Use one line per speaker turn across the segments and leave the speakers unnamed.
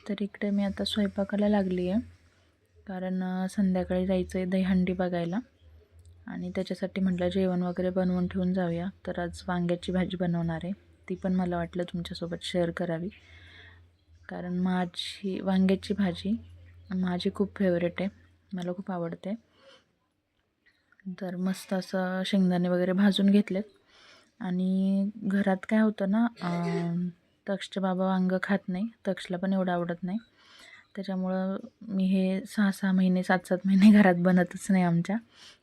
तर इकडे मी आता स्वयंपाकाला लागली आहे, कारण संध्याकाळी जायचं आहे दहीहंडी बघायला आणि त्याच्यासाठी म्हटलं जेवण वगैरे बनवून ठेवून जाऊया. तर आज वांग्याची भाजी बनवणार आहे, ती पण मला वाटलं तुमच्यासोबत शेअर करावी, कारण माझी वांग्याची भाजी माझी खूप फेवरेट आहे, मला खूप आवडते. तर मस्त असं शेंगदाणे वगैरे भाजून घेतलेत आणि घरात काय होतं ना, तक्षचे बाबा वांगं खात नाही, तक्षला पण एवढं आवडत नाही. त्याच्यामुळं मी हे 6-6 महिने 7-7 महिने घरात बनतच नाही आमच्या,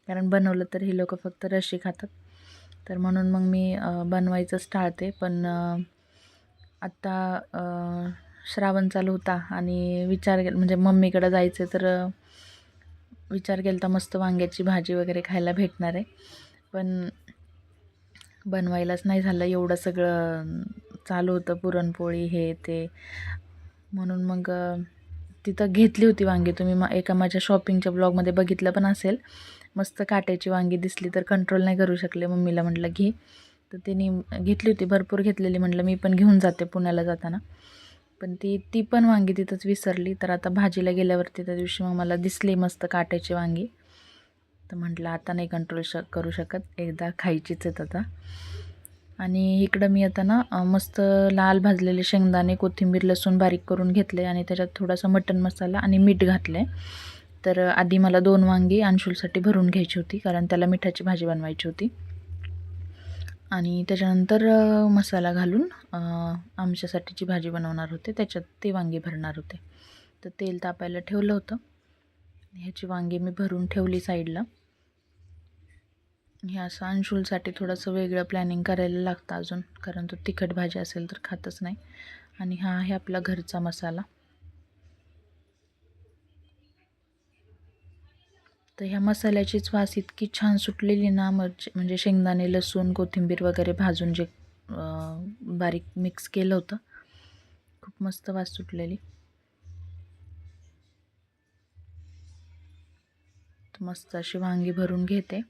कारण बनवलं तर ही लोकं फक्त रशी खातात. तर म्हणून मग मी बनवायचंच टाळते. पण आत्ता श्रावण चालू होता आणि विचार म्हणजे मम्मीकडं जायचं, तर विचार केला तर मस्त वांग्याची भाजी वगैरे खायला भेटणार आहे, पण बनवायलाच नाही झालं. एवढं सगळं चालू होतं, पुरणपोळी हे ते, म्हणून मग तिथं घेतली होती वांगी. तुम्ही एका माझ्या शॉपिंगच्या ब्लॉगमध्ये बघितलं पण असेल. मस्त काट्याची वांगी दिसली तर कंट्रोल नाही करू शकले, मम्मीला म्हटलं घे. तर तिने घेतली होती, भरपूर घेतलेली. म्हटलं मी पण घेऊन जाते पुण्याला जाताना, पण ती पण वांगी तिथंच विसरली. तर आता भाजीला गेल्यावरती त्या दिवशी मग मला दिसली मस्त काट्याची वांगी, तर म्हटलं आता नाही कंट्रोल करू शकत, एकदा खायचीच आहेत आता. आणि इकडं मी आता ना मस्त लाल भाजलेले शेंगदाणे, कोथिंबीर, लसूण बारीक करून घेतले आणि त्याच्यात थोडासा मटण मसाला आणि मीठ घातलं आहे. तर आधी मला 2 वांगी अंशुलसाठी भरून घ्यायची होती, कारण त्याला मिठाची भाजी बनवायची होती. आणि त्याच्यानंतर मसाला घालून आमच्यासाठीची भाजी बनवणार होते, त्याच्यात ते वांगी भरणार होते. तर तेल तापायला ठेवलं होतं, ह्याची वांगी मी भरून ठेवली साईडला. हे असं अंशुलसाठी थोडंसं वेगळं प्लॅनिंग करायला लागतं अजून, कारण तो तिखट भाजी असेल तर खातच नाही. आणि हा आहे आपला घरचा मसाला. तर ह्या मसाल्याचीच वास इतकी छान सुटलेली ना, म्हणजे शेंगदाणे, लसूण, कोथिंबीर वगैरे भाजून जे बारीक मिक्स केलं होतं, खूप मस्त वास सुटलेली. तर मस्त अशी वांगी भरून घेते.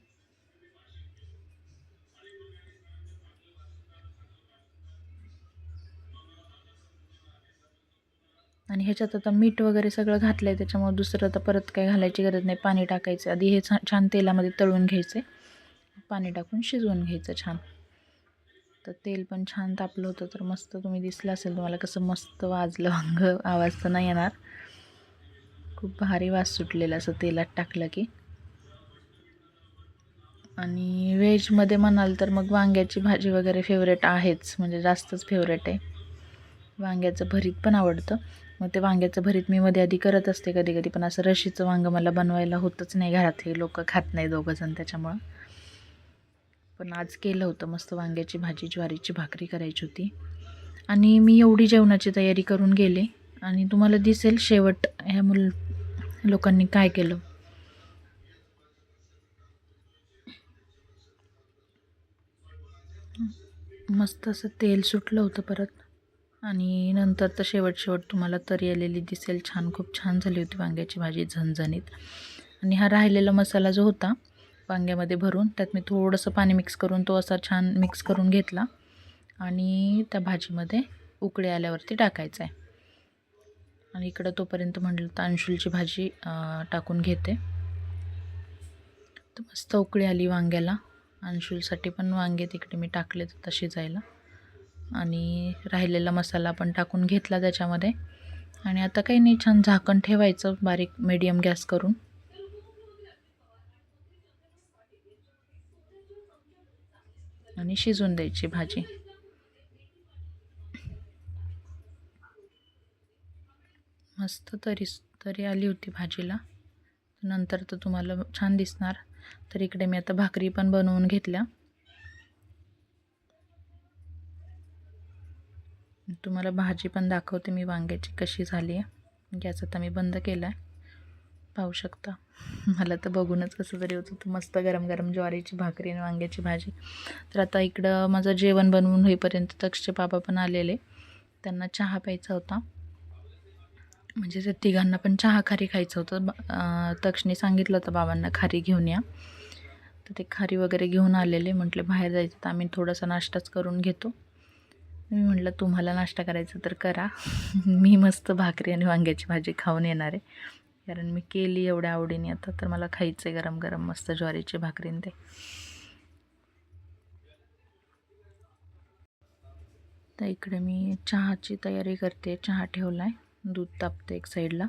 आणि ह्याच्यात आता मीठ वगैरे सगळं घातलं आहे, त्याच्यामुळे दुसरं तर परत काय घालायची गरज नाही. पाणी टाकायचं, आधी हे छान तेलामध्ये तळून घ्यायचे, पाणी टाकून शिजवून घ्यायचं छान. तर तेल पण छान तापलं होतं, तर मस्त तुम्ही दिसलं असेल तुम्हाला कसं मस्त वाजलं वांग, आवाज तर नाही येणार, खूप भारी वास सुटलेला असं तेलात टाकलं की. आणि व्हेजमध्ये म्हणाल तर मग वांग्याची भाजी वगैरे फेवरेट आहेच, म्हणजे जास्तच फेवरेट आहे. वांग्याचं भरीत पण आवडतं, मग ते वांग्याचं भरीत मी मध्ये आधी करत असते कधी कधी, पण असं रशीचं वांगं मला बनवायला होतच नाही, घरात हे लोक खात नाही दोघंजण, त्याच्यामुळं. पण आज केलं होतं मस्त वांग्याची भाजी, ज्वारीची भाकरी करायची होती. आणि मी एवढी जेवणाची तयारी करून गेले आणि तुम्हाला दिसेल शेवट ह्या लोकांनी काय केलं. मस्त असं तेल सुटलं होतं परत, आणि नंतर तर शेवट तुम्हाला तरी आलेली दिसेल. छान, खूप छान झाली होती वांग्याची भाजी, झणझणीत. आणि हा राहिलेला मसाला जो होता वांग्यामध्ये भरून, त्यात मी थोडंसं पाणी मिक्स करून तो असा छान मिक्स करून घेतला आणि त्या भाजीमध्ये उकळी आल्यावरती टाकायचं आहे. आणि इकडं तोपर्यंत म्हटलं तर अंशुलची भाजी टाकून घेते. तर मस्त उकळी आली वांग्याला. अंशुलसाठी पण वांगे तिकडे मी टाकलेत आता शिजायला, आणि राहिलेला मसाला पण टाकून घेतला त्याच्यामध्ये. आणि आता काही नाही, छान झाकण ठेवायचं बारीक मीडियम गॅस करून, आणि शिजून द्यायची भाजी. मस्त तरी आली होती भाजीला, नंतर तर तुम्हाला छान दिसणार. तर इकडे मी आता भाकरी पण बनवून घेतल्या, तुम्हाला भाजी पण दाखवते मी वांग्याची कशी झाली आहे. गॅस आता मी बंद केला आहे, पाहू शकता. मला तर बघूनच कसं तरी होतं. तर मस्त गरम गरम ज्वारीची भाकरी आणि वांग्याची भाजी. तर आता इकडं माझं जेवण बनवून होईपर्यंत तक्षचे बाबा पण आलेले, त्यांना चहा प्यायचा होता, म्हणजे ते तिघांना पण चहा खारी खायचं होतं. तक्षने सांगितलं होतं बाबांना खारी घेऊन या, तर ते खारी वगैरे घेऊन आलेले. म्हटले बाहेर जायचं तर आम्ही थोडासा नाश्ताच करून घेतो. मी म्हटलं तुम्हाला नाश्ता करायचा तर करा, मी मस्त भाकरी आणि वांग्याची भाजी खाऊन येणार आहे, कारण मी केली एवढ्या आवडीने आता, तर मला खायचं आहे गरम गरम मस्त ज्वारीची भाकरीन ते. तर इकडे मी चहाची तयारी करते, चहा ठेवला आहे, दूध तापते एक साईडला.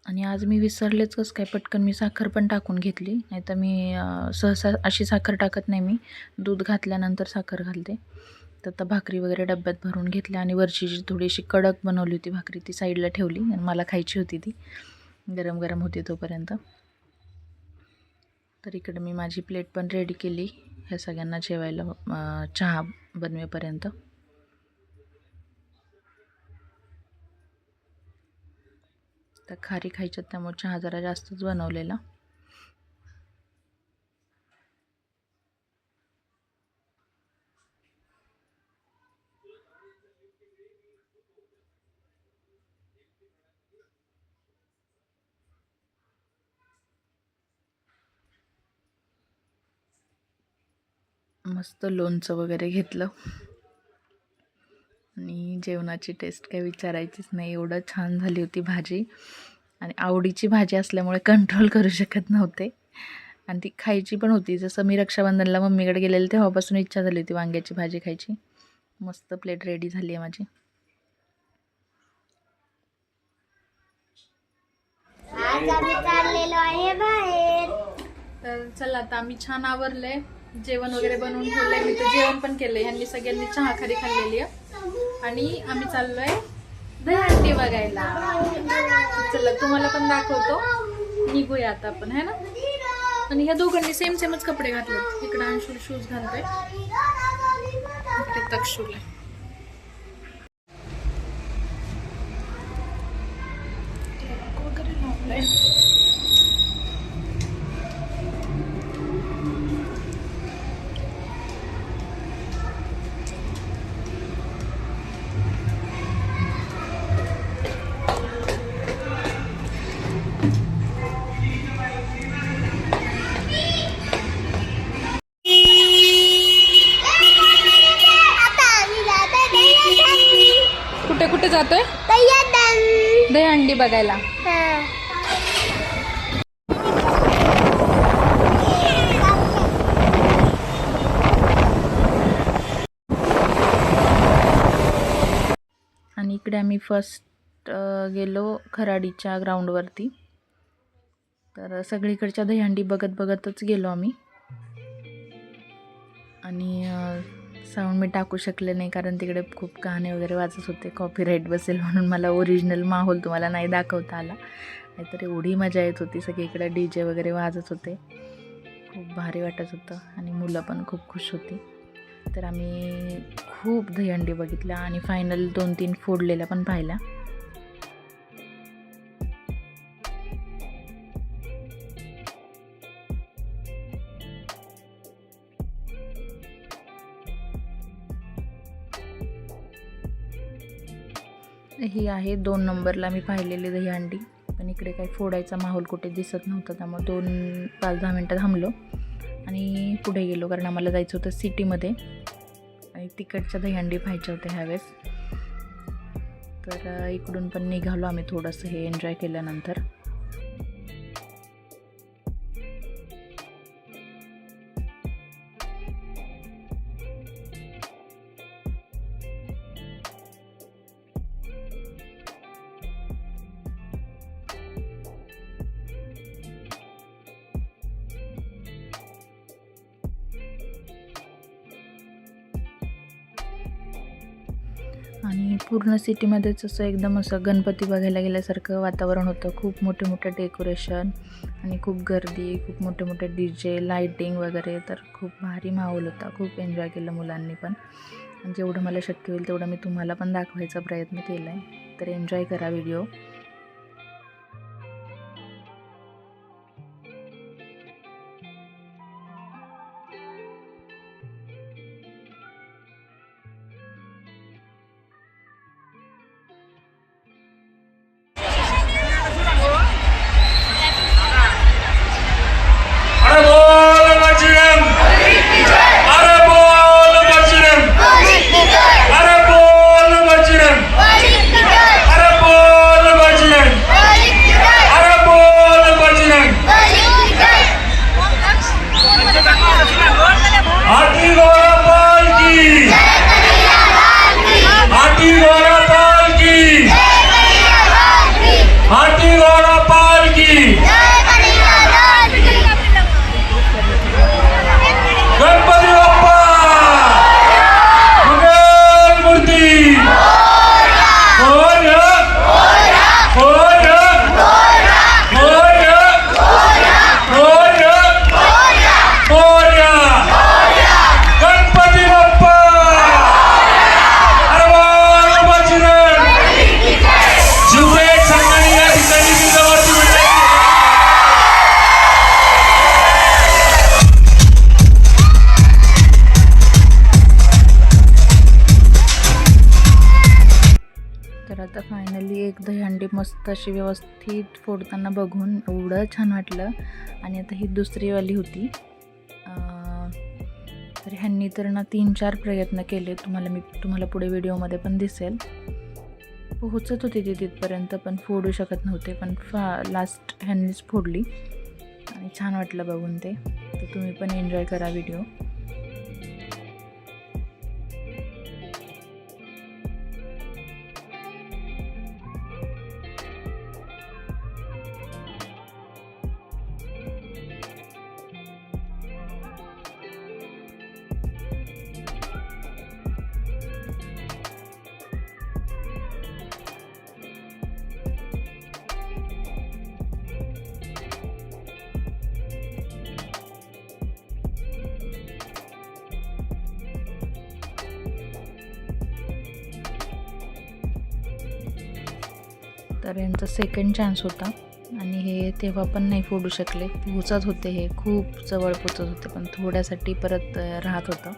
आणि आज मी विसरलेच कसं काय, पटकन मी साखर पण टाकून घेतली, नाही तर मी सहसा अशी साखर टाकत नाही, मी दूध घातल्यानंतर साखर घालते. तर आता भाकरी वगैरे डब्यात भरून घेतल्या आणि वरची जी थोडीशी कडक बनवली होती भाकरी ती साईडला ठेवली, आणि मला खायची होती ती, गरम गरम होती तोपर्यंत. तर इकडे मी माझी प्लेट पण रेडी केली ह्या सगळ्यांना जेवायला चहा बनवेपर्यंत. तर खारी खायच्यात त्यामुळे चहा जरा जास्तच बनवलेला. मस्त लोणचं वगैरे घेतलं आणि जेवणाची टेस्ट काही विचारायचीच नाही, एवढं छान झाली होती भाजी. आणि आवडीची भाजी असल्यामुळे कंट्रोल करू शकत नव्हते, आणि ती खायची पण होती. जसं मी रक्षाबंधनला मम्मीकडे गेलेले तेव्हापासून इच्छा झाली होती वांग्याची भाजी खायची. मस्त प्लेट रेडी झाली आहे माझी.
आज आम्ही चाललेलो आहे बाहेर.
तर चला आता आम्ही छान आवरले, जेवण वगैरे बनवून ठेवलंय, मी तर जेवण पण केलंय. ह्यांनी सगळ्यांनी चहा खारी खाल्लेली आहे आणि आम्ही चाललोय दहीहंडी बघायला. चला तुम्हाला पण दाखवतो, निघूया आता आपण, है ना. आणि ह्या दोघांनी सेम सेमच कपडे घातलेत. इकडे अंशुल शूज घालतोय, इकडे तक्षुल आहे. कुठे कुठे जातोय? दहीहंडी बघायला. आणि इकडे आम्ही फर्स्ट गेलो खराडीच्या ग्राउंडवरती. तर सगळीकडच्या दहीहंडी बघत बघतच गेलो आम्ही. आणि साऊंड मी टाकू शकले नाही, कारण तिकडे खूप गाणे वगैरे वाजत होते, कॉपीराईट बसेल म्हणून मला ओरिजिनल माहोल तुम्हाला नाही दाखवता आला. नाहीतर एवढी मजा येत होती, सगळीकडे DJ वगैरे वाजत होते, खूप भारी वाटत होतं आणि मुलं पण खूप खुश होती. तर आम्ही खूप दहीहंडी बघितल्या आणि फायनल 2-3 फोडलेल्या पण पाहिल्या. ही आहे 2 नंबरला मी पाहिलेली दहीहंडी, पण इकडे काही फोडायचा माहोल कुठे दिसत नव्हता, त्यामुळे 5-10 मिनटं थांबलो आणि पुढे गेलो, कारण आम्हाला जायचं होतं सिटीमध्ये आणि तिकडच्या दहीहंडी पाहायच्या होत्या ह्यावेळेस. तर इकडून पण निघालो आम्ही थोडंसं हे एन्जॉय केल्यानंतर. आणि पूर्ण सिटीमध्येच असं एकदम असं गणपती बघायला गेल्यासारखं वातावरण होतं. खूप मोठे मोठे डेकोरेशन आणि खूप गर्दी, खूप मोठे मोठे DJ, लाईटिंग वगैरे. तर खूप भारी माहोल होता, खूप एन्जॉय केलं मुलांनी पण. आणि जेवढं मला शक्य होईल तेवढं मी तुम्हाला पण दाखवायचा प्रयत्न केला आहे. तर एन्जॉय करा व्हिडिओ.
अरे बोल बजरंग
मस्त अशी व्यवस्थित फोडताना बघून एवढं छान वाटलं. आणि आता ही दुसरीवाली होती. तर ह्यांनी तर ना 3-4 प्रयत्न केले. तुम्हाला पुढे व्हिडिओमध्ये पण दिसेल. पोहोचत होती ती तिथपर्यंत, पण फोडू शकत नव्हते. पण लास्ट ह्यांनीच फोडली आणि छान वाटलं बघून ते. तर तुम्ही पण एन्जॉय करा व्हिडिओ. तर यांचा सेकंड चान्स होता आणि हे तेव्हा पण नाही फोडू शकले. पोचत होते, हे खूप जवळ पोचत होते, पण थोड्यासाठी परत राहत होतं.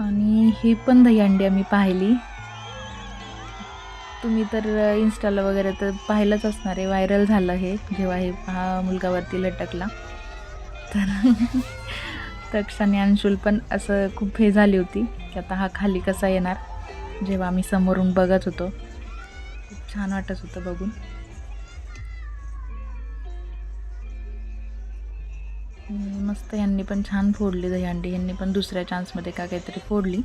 आणि ही पण दहीहंडी आम्ही पाहिली. तुम्ही तर इन्स्टाला वगैरे तर पाहिलंच असणार आहे. व्हायरल झालं हे जेव्हा हा मुलगा वरती लटकला. तर तक्ष आणि अंशुल पण असं खूप हे झाली होती की आता हा खाली कसा येणार, जेव्हा आम्ही समोरून बघत होतो. खूप छान वाटत होतं बघून. मस्त यांनी पण छान फोडली दहीहंडी. यांनी पण दुसऱ्या चान्समध्ये काहीतरी फोडली.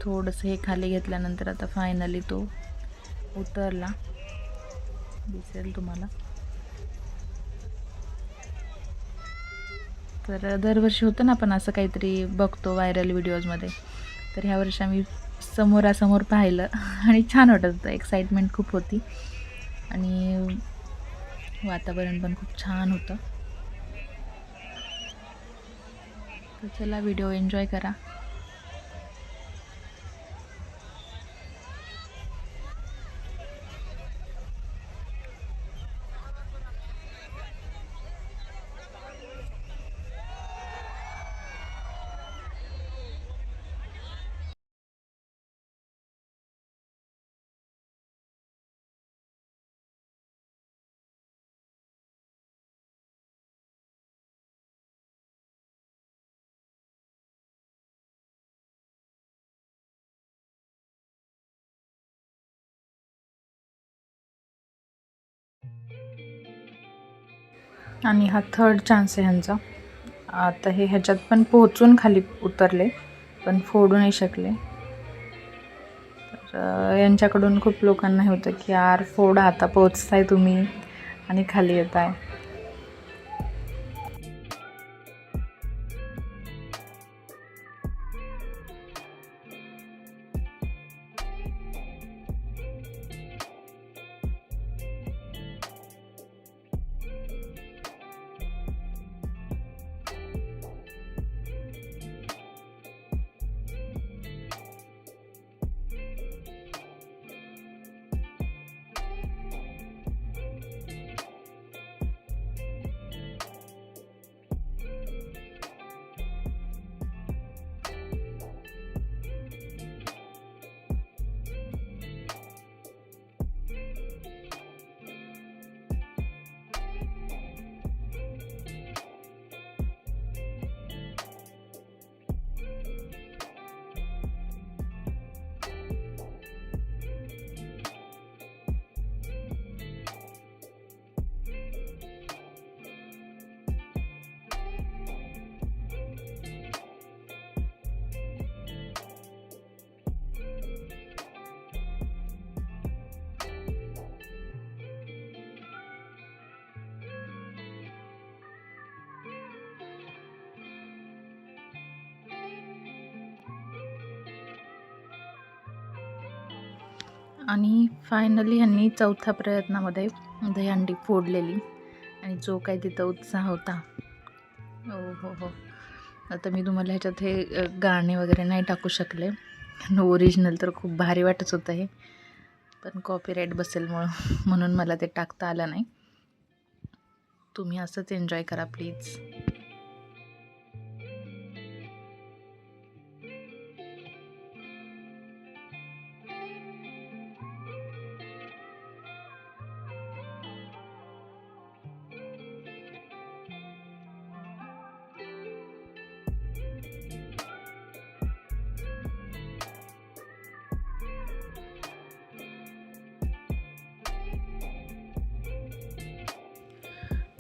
थोडंसं हे खाली घेतल्यानंतर आता फायनली तो उतरला, दिसेल तुम्हाला. तर दरवर्षी होतं ना आपण असं काहीतरी बघतो व्हायरल व्हिडिओजमध्ये. तर ह्या वर्षी आम्ही समोरासमोर पाहिलं आणि छान वाटत होतं. एक्साइटमेंट खूप होती आणि वातावरण पण खूप छान होतं. तर चला व्हिडिओ एन्जॉय करा. आणि हा थर्ड चान्स आहे ह्यांचा. आता हे ह्याच्यात पण पोहोचून खाली उतरले, पण फोडू नाही शकले. तर यांच्याकडून खूप लोकांना हे होतं की यार फोडा, आता पोहोचताय तुम्ही आणि खाली येत आहे. आणि फायनली ह्यांनी चौथ्या प्रयत्नामध्ये दहीहंडी फोडलेली आणि जो काही तिथं उत्साह होता. हो. आता मी तुम्हाला ह्याच्यात हे गाणे वगैरे नाही टाकू शकले. ओरिजिनल तर खूप भारी वाटत होतं हे, पण कॉपीराईट बसेल म्हणून मला ते टाकता आलं नाही. तुम्ही असंच एन्जॉय करा प्लीज.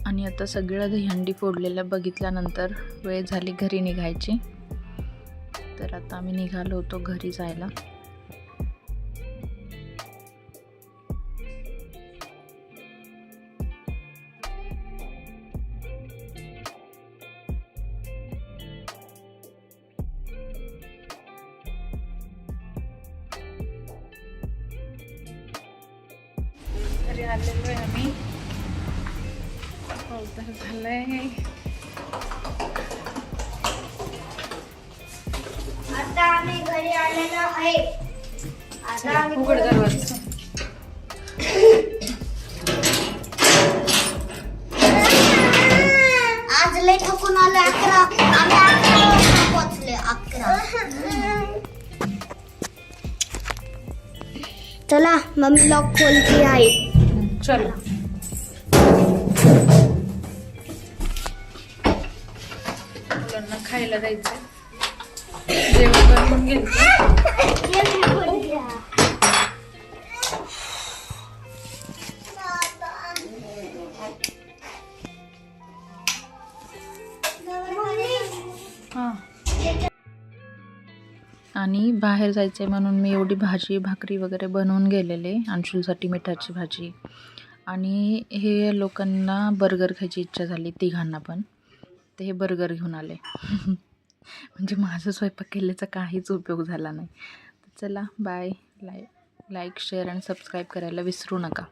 आणि आता सगळं दहीहंडी फोडलेलं बघितल्यानंतर वेळ झाली घरी निघायची. तर आता आम्ही निघालो होतो घरी जायला. घरी आलेलो आहे आम्ही. पावसाळा झालाय.
आता आम्ही घरी आलेलो आहे. आता आम्ही
उघड दरवाजा.
आज लय थकून आलो. 11 आम्ही 11 वाजता पोहोचले. 11. चला मम्मी लॉक खोलती आहे.
चला. मुलांना खायला द्यायचं. जेवण बनवून घ्यायचं. हां. आणि बाहेर जायचं आहे म्हणून मी एवढी भाजी भाकरी वगैरे बनवून गेलेले. अंशुलसाठी मिठाची भाजी. आणि हे लोकांना बर्गर खायची इच्छा झाली, तिघांना पण. ते हे बर्गर घेऊन आले. म्हणजे माझं स्वयंपाक केल्याचा काहीच उपयोग झाला नाही. तर चला बाय. लाईक शेअर आणि सबस्क्राईब करायला विसरू नका.